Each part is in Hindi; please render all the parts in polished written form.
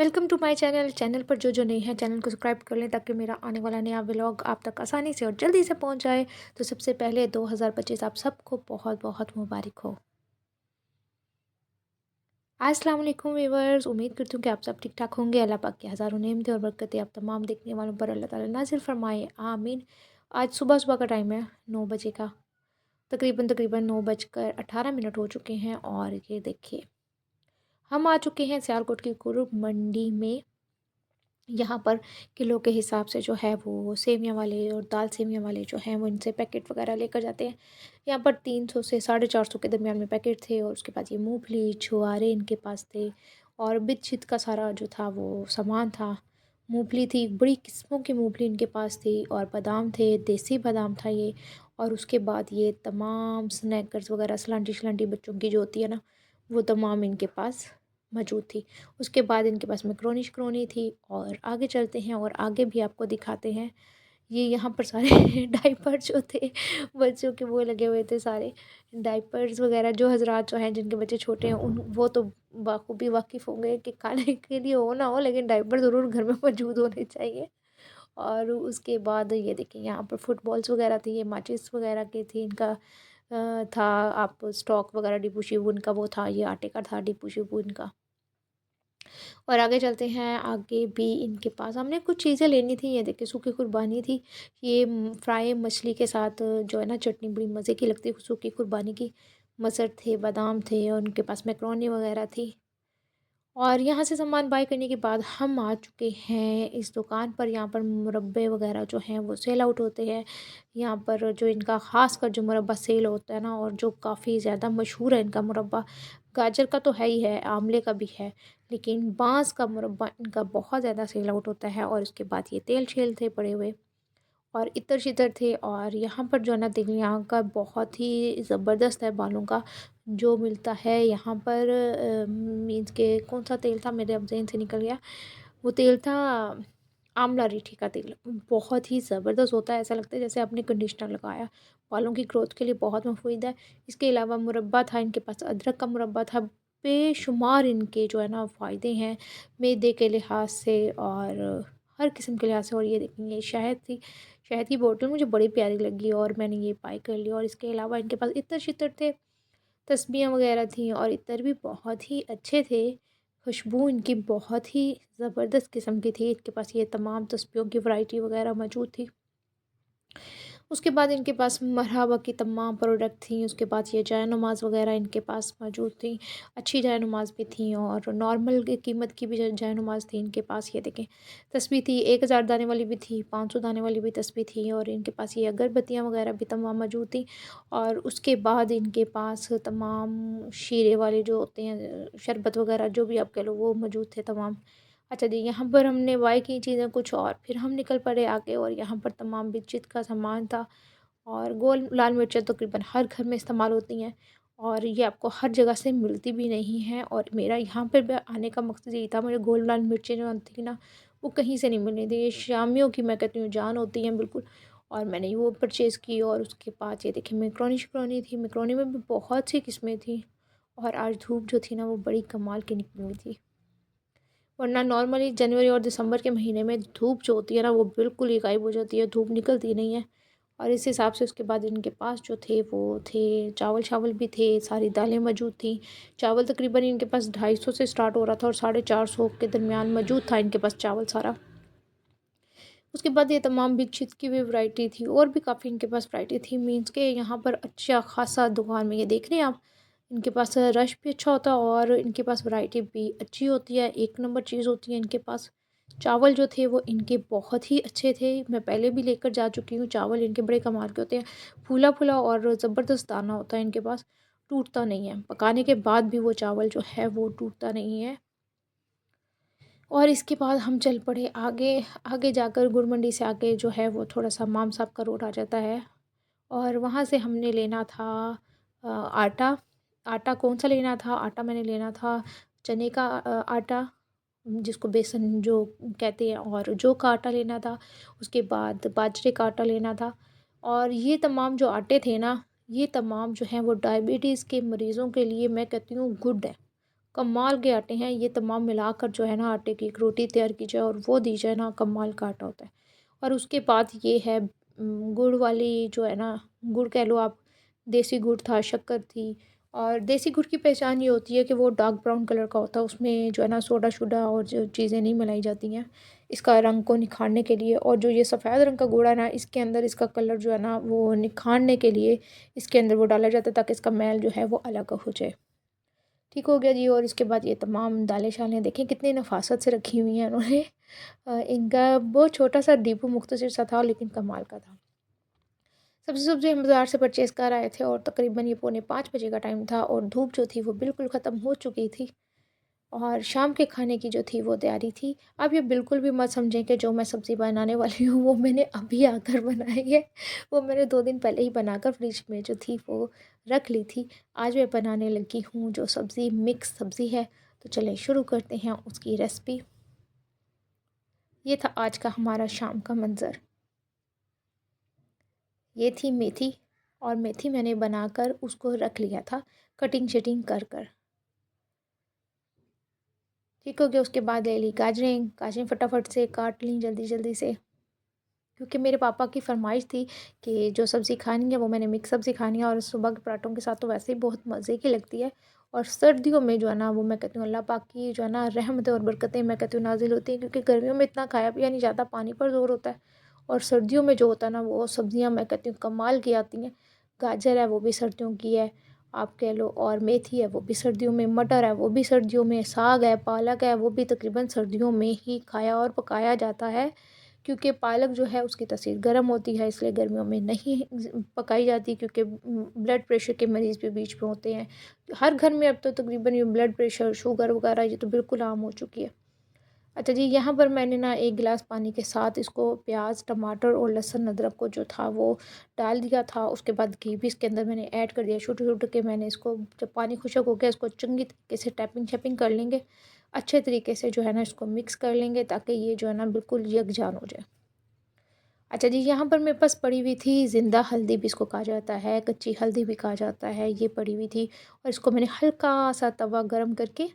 वेलकम टू माय चैनल पर जो नए हैं चैनल को सब्सक्राइब कर लें ताकि मेरा आने वाला नया व्लॉग आप तक आसानी से और जल्दी से पहुंच जाए। तो सबसे पहले 2025 आप सबको बहुत बहुत मुबारक हो। अस्सलाम वालेकुम व्यूअर्स, उम्मीद करती हूँ कि आप सब ठीक ठाक होंगे। अल्लाह पाक की हज़ारों नेमतें और बरकतें आप तमाम देखने वालों पर अल्लाह ताला नाज़िल फरमाए, आमीन। आज सुबह सुबह का टाइम है 9 बजे का। तकरीबन 9 बजकर 18 मिनट हो चुके हैं और ये देखिए हम आ चुके हैं सियालकोट की कुरुब मंडी में। यहाँ पर किलो के हिसाब से जो है वो सेवियाँ वाले और दाल सेवियाँ वाले जो हैं वो इनसे पैकेट वगैरह लेकर जाते हैं। यहाँ पर 300 से 450 के दरमियान में पैकेट थे और उसके बाद ये मूँगफली, छुआरे इनके पास थे और बिछ-छित का सारा जो था वो सामान था। मूँगफली थी, बड़ी किस्मों की मूँगफली इनके पास थी और बादाम थे, देसी बादाम था ये। और उसके बाद ये तमाम स्नैकर्स वगैरह सलांटी-शलांटी बच्चों की जो होती है ना, वो तमाम इनके पास मौजूद थी। उसके बाद इनके पास मैक्रोनी-शकरोनी थी और आगे चलते हैं और आगे भी आपको दिखाते हैं। ये यहाँ पर सारे डायपर जो थे बच्चों के वो लगे हुए थे सारे डायपर्स वग़ैरह। जो हज़रात जो हैं जिनके बच्चे छोटे हैं उन वो तो बाखूबी वाकिफ़ होंगे कि खाने के लिए हो ना हो लेकिन डायपर ज़रूर घर में मौजूद होने चाहिए। और उसके बाद ये देखिए यहाँ पर फुटबॉल्स वग़ैरह थी, ये माचिस वग़ैरह की थी इनका था आप स्टॉक वग़ैरह डिपो-शिपो इनका वो था, ये आटे का था डिपो-शिपो इनका। और आगे चलते हैं, आगे भी इनके पास हमने कुछ चीज़ें लेनी थी। ये देखिए सूखी कुर्बानी थी। ये फ्राई मछली के साथ जो है ना चटनी बड़ी मज़े की लगती है सूखी कुर्बानी की। मसर थे, बादाम थे और उनके पास मैक्रोनी वग़ैरह थी। और यहाँ से सामान बाय करने के बाद हम आ चुके हैं इस दुकान पर। यहाँ पर मुरब्बे वग़ैरह जो हैं वो सेल आउट होते हैं। यहाँ पर जो इनका ख़ासकर जो मुरब्बा सेल होता है ना और जो काफ़ी ज़्यादा मशहूर है इनका मुरब्बा, गाजर का तो है ही है, आंवले का भी है, लेकिन बाँस का मुरब्बा इनका बहुत ज़्यादा सेल आउट होता है। और उसके बाद ये तेल-शेल थे पड़े हुए और इत्र-शित्र थे। और यहाँ पर जो है ना तेल यहाँ का बहुत ही ज़बरदस्त है बालों का, जो मिलता है यहाँ पर मीन्स के कौन-सा तेल था मेरे अब ज़हन से निकल गया। वो तेल था आंवला रीठी का तेल, बहुत ही ज़बरदस्त होता है, ऐसा लगता है जैसे आपने कंडीशनर लगाया। बालों की ग्रोथ के लिए बहुत मुफ़ीद है। इसके अलावा मुरब्बा था इनके पास, अदरक का मुरब्बा था। बेशुमार इनके जो है ना फ़ायदे हैं मैदे के लिहाज से और हर किस्म के लिहाज से। और ये देखेंगे ये शहद थी, शहद की बोतल मुझे बड़ी प्यारी लगी और मैंने ये बाय कर ली। और इसके अलावा इनके पास इत्र-शित्र थे, तस्बीहाँ वग़ैरह थीं और इत्र भी बहुत ही अच्छे थे। खुशबू इनकी बहुत ही ज़बरदस्त किस्म की थी। इनके पास ये तमाम तस्बीहों की वैरायटी वग़ैरह मौजूद थी। उसके बाद इनके पास मरहबा की तमाम प्रोडक्ट थी। उसके बाद ये जाए नमाज़ वग़ैरह इनके पास मौजूद थी। अच्छी जाए नमाज़ भी थी और नॉर्मल की कीमत की भी जाए नमाज़ थी इनके पास। ये देखें तस्बीह थी, 1000 दाने वाली भी थी, 500 दाने वाली भी तस्बीह थी और इनके पास ये अगरबत्तियाँ वग़ैरह भी तमाम मौजूद थी। और उसके बाद इनके पास तमाम शीरे वाले जो होते हैं शरबत वग़ैरह जो भी आप कह लो वो मौजूद थे तमाम। अच्छा जी, यहाँ पर हमने बाय की चीज़ें कुछ और, फिर हम निकल पड़े आगे और यहाँ पर तमाम बिस्किट का सामान था। और गोल लाल मिर्चें तकरीबन हर घर में इस्तेमाल होती हैं और ये आपको हर जगह से मिलती भी नहीं हैं। और मेरा यहाँ पर आने का मकसद यही था, मुझे गोल लाल मिर्चें जो थी ना वो कहीं से नहीं मिलनी थी। ये शामियों की मैं कहती हूँ जान होती हैं बिल्कुल। और मैंने वो परचेज़ की और उसके बाद ये देखिए मैक्रोनी शिक्रोनी थी, मैक्रोनी में भी बहुत सी किस्में थी। और आज धूप जो थी ना वो बड़ी कमाल की निकली हुई थी, वरना नॉर्मली जनवरी और दिसंबर के महीने में धूप जो होती है ना वो बिल्कुल ही गायब हो जाती है, धूप निकलती नहीं है। और इस हिसाब से उसके बाद इनके पास जो थे वो थे चावल भी थे, सारी दालें मौजूद थी। चावल तकरीबन इनके पास 250 से स्टार्ट हो रहा था और 450 के दरमियान मौजूद था इनके पास चावल सारा। उसके बाद ये तमाम बिग चीज़ की भी वैरायटी थी और भी काफ़ी इनके पास वैरायटी थी। मीन्स के यहाँ पर अच्छा खासा दुकान में ये देख रहे हैं आप, इनके पास रश भी अच्छा होता है और इनके पास वैरायटी भी अच्छी होती है, एक नंबर चीज़ होती है इनके पास। चावल जो थे वो इनके बहुत ही अच्छे थे, मैं पहले भी लेकर जा चुकी हूँ। चावल इनके बड़े कमाल के होते हैं, फूला-फूला और ज़बरदस्त दाना होता है इनके पास, टूटता नहीं है। पकाने के बाद भी वो चावल जो है वो टूटता नहीं है। और इसके बाद हम चल पड़े आगे। आगे जाकर गुड़ मंडी से आगे जो है वो थोड़ा-सा इमाम साहब का रोड आ जाता है और वहाँ से हमने लेना था आटा। आटा कौन-सा लेना था? आटा मैंने लेना था चने का आटा, जिसको बेसन जो कहते हैं, और जौ का आटा लेना था। उसके बाद बाजरे का आटा लेना था। और ये तमाम जो आटे थे ना, ये तमाम जो हैं वो डायबिटीज़ के मरीज़ों के लिए मैं कहती हूँ गुड है। कमाल के आटे हैं। ये तमाम मिलाकर जो है ना आटे की एक रोटी तैयार की जाए और वो दी जाए ना, कमाल का आटा होता है। और उसके बाद ये है गुड़ वाली जो है ना, गुड़ कह लो आप, देसी गुड़ था, शक्कर थी। और देसी गुड़ की पहचान ये होती है कि वो डार्क ब्राउन कलर का होता है, उसमें जो है ना सोडा-शोडा और जो चीज़ें नहीं मिलाई जाती हैं, इसका रंग को निखारने के लिए। और जो ये सफ़ेद रंग का गुड़ है ना, इसके अंदर इसका कलर जो है ना वो निखारने के लिए इसके अंदर वो डाला जाता है, ताकि इसका मैल जो है वो अलग हो जाए। ठीक हो गया जी। और इसके बाद ये तमाम दालें-शालें देखें कितनी नफ़ासत से रखी हुई हैं इन्होंने। इनका बहुत छोटा-सा डिपो मुख्तसर सा था, लेकिन कमाल का था। सब्ज़ी-सुब्ज़ी हम बाज़ार से परचेज़ कर आए थे और तकरीबन ये पौने 5 बजे का टाइम था और धूप जो थी वो बिल्कुल ख़त्म हो चुकी थी और शाम के खाने की जो थी वो तैयारी थी। आप ये बिल्कुल भी मत समझें कि जो मैं सब्ज़ी बनाने वाली हूँ वो मैंने अभी आकर बनाई है। वो मैंने 2 दिन पहले ही बनाकर फ्रिज में जो थी वो रख ली थी। आज मैं बनाने लगी हूँ जो सब्ज़ी, मिक्स सब्ज़ी है। तो चलें शुरू करते हैं उसकी रेसिपी। ये था आज का हमारा शाम का मंज़र। ये थी मेथी और मेथी मैंने बनाकर उसको रख लिया था कटिंग-शटिंग कर कर। ठीक हो गया। उसके बाद ले ली गाजरें, गाजरें फटाफट से काट लीं जल्दी-जल्दी से, क्योंकि मेरे पापा की फ़रमाइश थी कि जो सब्ज़ी खानी है वो मैंने मिक्स सब्ज़ी खानी है, और सुबह के पराठों के साथ तो वैसे ही बहुत मज़े की लगती है। और सर्दियों में जो है ना वो मैं कहती हूँ अल्लाह पाक की जो है ना रहमतें और बरकतें मैं कहती हूँ नाज़िल होती हैं, क्योंकि गर्मियों में इतना खाया पिया नहीं जाता, पानी पर ज़ोर होता है। और सर्दियों में जो होता है ना वो सब्ज़ियाँ मैं कहती हूँ कमाल की आती हैं। गाजर है वो भी सर्दियों की है, आप कह लो, और मेथी है वो भी सर्दियों में, मटर है वो भी सर्दियों में, साग है, पालक है वो भी तकरीबन सर्दियों में ही खाया और पकाया जाता है। क्योंकि पालक जो है उसकी तासीर गर्म होती है, इसलिए गर्मियों में नहीं पकाई जाती, क्योंकि ब्लड प्रेशर के मरीज़ भी बीच में होते हैं। हर घर में अब तो तकरीबन ये ब्लड प्रेशर, शुगर वगैरह ये तो बिल्कुल आम हो चुकी है। अच्छा जी, यहाँ पर मैंने ना 1 गिलास पानी के साथ इसको प्याज, टमाटर और लहसुन, अदरक को जो था वो डाल दिया था। उसके बाद घी भी इसके अंदर मैंने ऐड कर दिया। छोटे-छोटे के मैंने इसको, जब पानी खुशक हो गया, इसको चंगी तरीके से टैपिंग-शैपिंग कर लेंगे। अच्छे तरीके से जो है ना इसको मिक्स कर लेंगे, ताकि ये जो है ना बिल्कुल यकजान हो जाए। अच्छा जी, यहाँ पर मेरे पास पड़ी हुई थी ज़िंदा हल्दी, भी इसको कहा जाता है, कच्ची हल्दी भी कहा जाता है, ये पड़ी हुई थी। और इसको मैंने हल्का-सा तवा गरम करके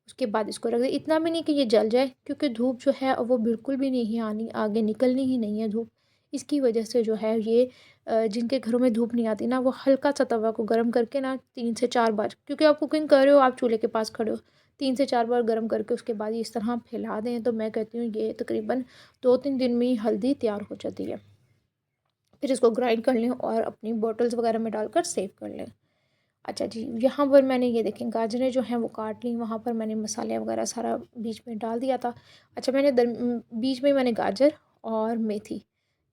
उसके बाद इसको रख दिया। इतना भी नहीं कि ये जल जाए, क्योंकि धूप जो है वो बिल्कुल भी नहीं आनी, आगे निकलनी ही नहीं है धूप। इसकी वजह से जो है ये जिनके घरों में धूप नहीं आती ना, वो हल्का-सा तवा को गरम करके ना 3 से 4 बार, क्योंकि आप कुकिंग कर रहे हो, आप चूल्हे के पास खड़े हो, 3 से 4 बार गरम करके उसके बाद ये इस तरह फैला दें, तो मैं कहती हूँ ये तकरीबन 2-3 दिन में ही हल्दी तैयार हो जाती है। फिर इसको ग्राइंड कर लें और अपनी बॉटल्स वगैरह में डालकर सेव कर लें। अच्छा जी, यहाँ पर मैंने ये देखें गाजरें जो हैं वो काट लीं, वहाँ पर मैंने मसाले वगैरह सारा बीच में डाल दिया था। अच्छा, बीच में मैंने गाजर और मेथी,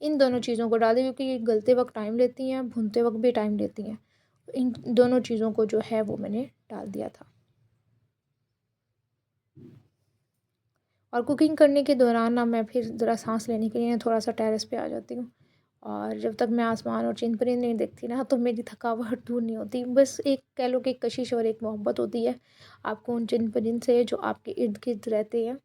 इन दोनों चीज़ों को डाल दिया, क्योंकि ये गलते वक़्त टाइम लेती हैं, भूनते वक़्त भी टाइम लेती हैं। इन दोनों चीज़ों को जो है वो मैंने डाल दिया था। और कुकिंग करने के दौरान ना मैं फिर ज़रा साँस लेने के लिए थोड़ा-सा टेरेस पे आ जाती हूँ। और जब तक मैं आसमान और चंद-परिंद नहीं देखती ना, तो मेरी थकावट दूर नहीं होती। बस एक कह लो कि एक कशिश और एक मोहब्बत होती है आपको उन चंद-परिंद से जो आपके इर्द-गिर्द रहते हैं।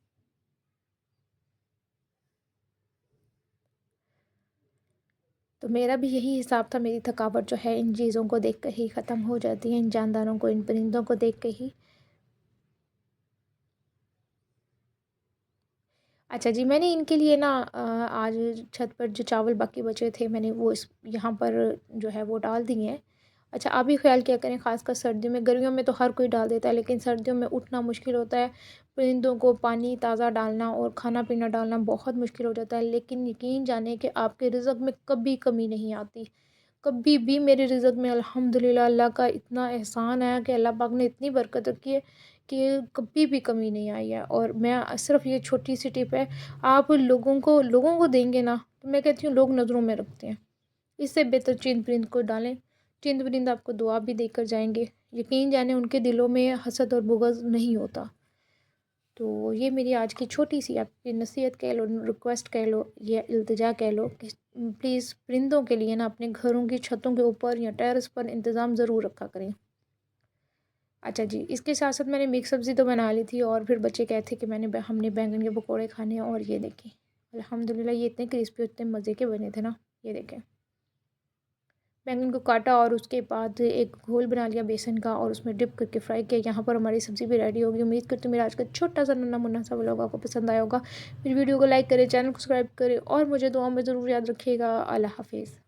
तो मेरा भी यही हिसाब था, मेरी थकावट जो है इन चीज़ों को देख कर ही ख़त्म हो जाती है, इन जानदारों को, इन परिंदों को देख के ही। अच्छा जी, मैंने इनके लिए ना आज छत पर जो चावल बाकी बचे थे, मैंने वो इस यहाँ पर जो है वो डाल दिए हैं। अच्छा, आप भी ख़्याल किया करें, ख़ासकर सर्दियों में, गर्मियों में तो हर कोई डाल देता है, लेकिन सर्दियों में उठना मुश्किल होता है। परिंदों को पानी ताज़ा डालना और खाना-पीना डालना बहुत मुश्किल हो जाता है, लेकिन यकीन जानिए कि आपके रिज़्क़ में कभी कमी नहीं आती। कभी भी मेरे रिज़्क़ में अल्हम्दुलिल्लाह अल्लाह का इतना एहसान है कि अल्लाह पाक ने इतनी बरकत रखी है कि कभी भी कमी नहीं आई है। और मैं सिर्फ़ ये छोटी-सी टिप है, आप लोगों को देंगे ना, तो मैं कहती हूँ लोग नज़रों में रखते हैं। इससे बेहतर चींद परिंद को डालें, चींद परिंद आपको दुआ भी देकर जाएँगे। यकीन जानें उनके दिलों में हसद और बुग़्ज़ नहीं होता। तो ये मेरी आज की छोटी-सी आपकी नसीहत कह लो, रिक्वेस्ट कह लो या इल्तिजा कह लो कि प्लीज़ परिंदों के लिए ना अपने घरों की छतों के ऊपर या टेरेस पर इंतज़ाम ज़रूर रखा करें। अच्छा जी, इसके साथ-साथ मैंने मिक्स सब्ज़ी तो बना ली थी, और फिर बच्चे कहते कि हमने बैंगन के पकौड़े खाने हैं, और ये देखें, अल्हम्दुलिल्लाह ये इतने क्रिस्पी और इतने मज़े के बने थे ना, ये देखें। बैंगन को काटा और उसके बाद एक घोल बना लिया बेसन का और उसमें डिप करके फ्राई किया। यहाँ पर हमारी सब्ज़ी भी रेडी होगी। उम्मीद करती हूँ मेरा आज का छोटा सा नन्हा मुन्ना सा व्लॉग आपको पसंद आया होगा। मेरी वीडियो को लाइक करें, चैनल को सब्सक्राइब करें और मुझे दुआ में ज़रूर याद रखिएगा। अल्लाह हाफिज़।